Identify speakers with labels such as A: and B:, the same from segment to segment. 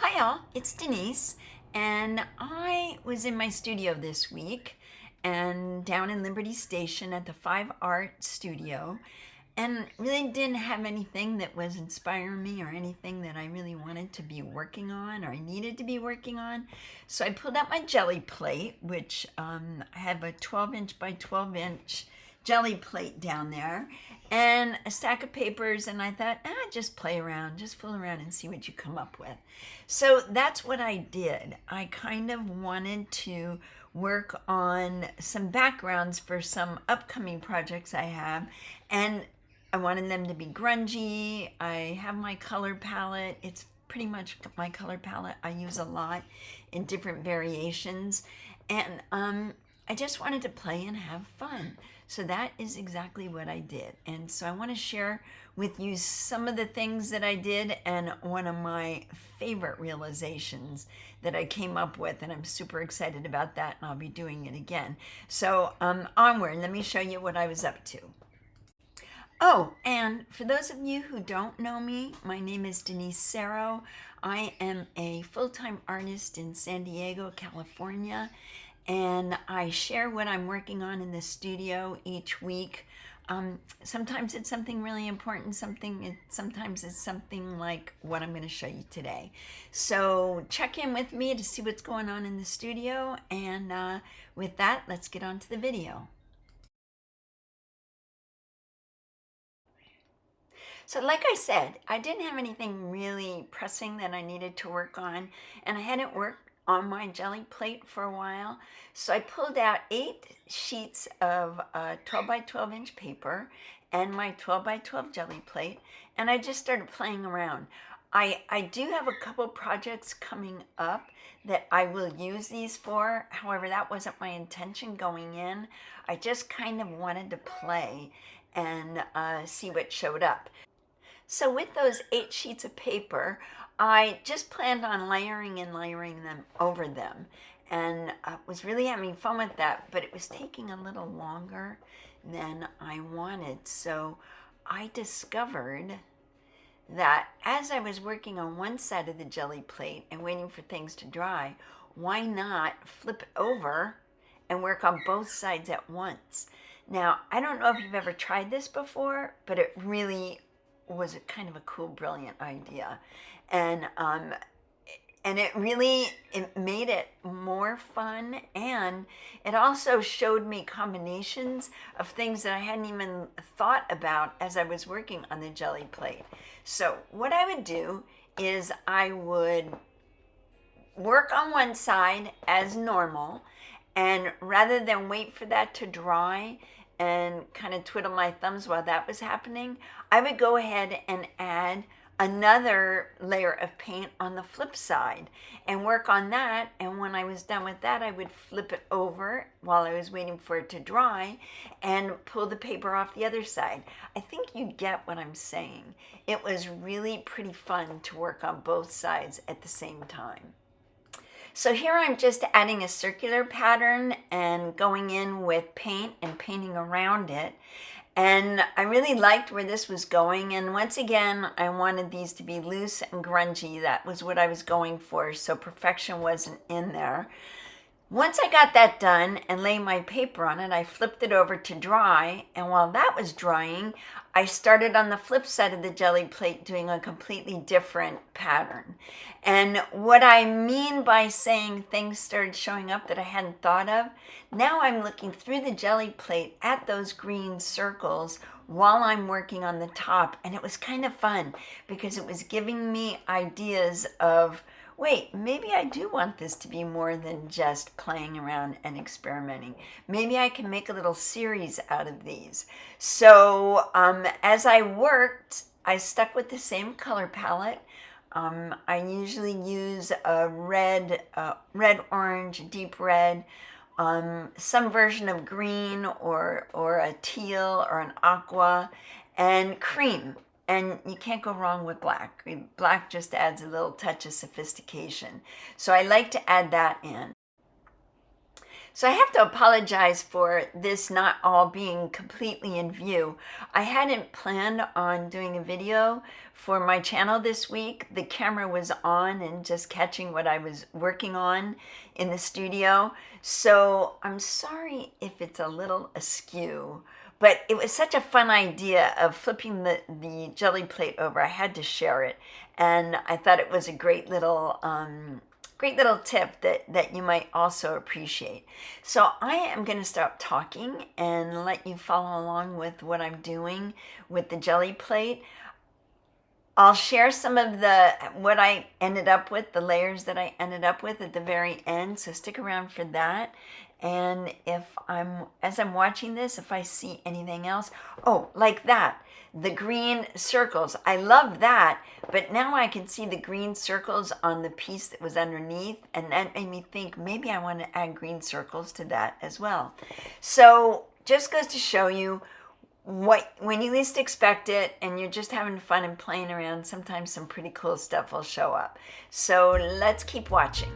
A: Hi y'all, it's Denise, and I was in my studio this week and down in Liberty Station at the Five Art Studio, and really didn't have anything that was inspiring me or anything that I really wanted to be working on or I needed to be working on. So I pulled out my Gelli plate, which I have a 12-inch by 12-inch Gelli plate down there, and a stack of papers, and I thought, just play around, just fool around and see what you come up with. So that's what I did. I kind of wanted to work on some backgrounds for some upcoming projects I have, and I wanted them to be grungy. I have my color palette. It's pretty much my color palette I use a lot in different variations, and I just wanted to play and have fun. So that is exactly what I did. And so I want to share with you some of the things that I did and one of my favorite realizations that I came up with. And I'm super excited about that, and I'll be doing it again. So onward, let me show you what I was up to. Oh, and for those of you who don't know me, my name is Denise Serro. I am a full-time artist in San Diego, California, and I share what I'm working on in the studio each week. Sometimes it's something really important, sometimes it's something like what I'm going to show you today. So check in with me to see what's going on in the studio, and with that, let's get on to the video. So like I said, I didn't have anything really pressing that I needed to work on, and I hadn't worked on my Gelli plate for a while. So I pulled out 8 sheets of 12 by 12 inch paper and my 12 by 12 Gelli plate, and I just started playing around. I do have a couple projects coming up that I will use these for. However, that wasn't my intention going in. I just kind of wanted to play and see what showed up. So with those 8 sheets of paper, I just planned on layering and layering them over them, and was really having fun with that, but it was taking a little longer than I wanted. So I discovered that as I was working on one side of the Gelli plate and waiting for things to dry, why not flip it over and work on both sides at once? Now, I don't know if you've ever tried this before, but it really was a kind of a cool, brilliant idea. And it made it more fun, and it also showed me combinations of things that I hadn't even thought about as I was working on the Gelli plate. So what I would do is I would work on one side as normal, and rather than wait for that to dry and kind of twiddle my thumbs while that was happening, I would go ahead and add another layer of paint on the flip side and work on that. And when I was done with that, I would flip it over while I was waiting for it to dry and pull the paper off the other side. I think you get what I'm saying. It was really pretty fun to work on both sides at the same time. So here I'm just adding a circular pattern and going in with paint and painting around it. And I really liked where this was going. And once again, I wanted these to be loose and grungy. That was what I was going for. So perfection wasn't in there. Once I got that done and laid my paper on it, I flipped it over to dry. And while that was drying, I started on the flip side of the Gelli plate doing a completely different pattern. And what I mean by saying things started showing up that I hadn't thought of, now I'm looking through the Gelli plate at those green circles while I'm working on the top. And it was kind of fun because it was giving me ideas of, wait, maybe I do want this to be more than just playing around and experimenting. Maybe I can make a little series out of these. So as I worked, I stuck with the same color palette. I usually use a red, orange, deep red, some version of green or a teal or an aqua, and cream. And you can't go wrong with black. Black just adds a little touch of sophistication. So I like to add that in. So I have to apologize for this not all being completely in view. I hadn't planned on doing a video for my channel this week. The camera was on and just catching what I was working on in the studio. So I'm sorry if it's a little askew, but it was such a fun idea of flipping the jelly plate over. I had to share it, and I thought it was a great little tip that you might also appreciate. So I am going to stop talking and let you follow along with what I'm doing with the jelly plate. I'll share some of what I ended up with, the layers that I ended up with at the very end, so stick around for that. And as I'm watching this, if I see anything else, oh, like that, the green circles, I love that, but now I can see the green circles on the piece that was underneath, and that made me think maybe I want to add green circles to that as well. So just goes to show you, when you least expect it and you're just having fun and playing around, sometimes some pretty cool stuff will show up. So let's keep watching.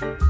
A: Bye.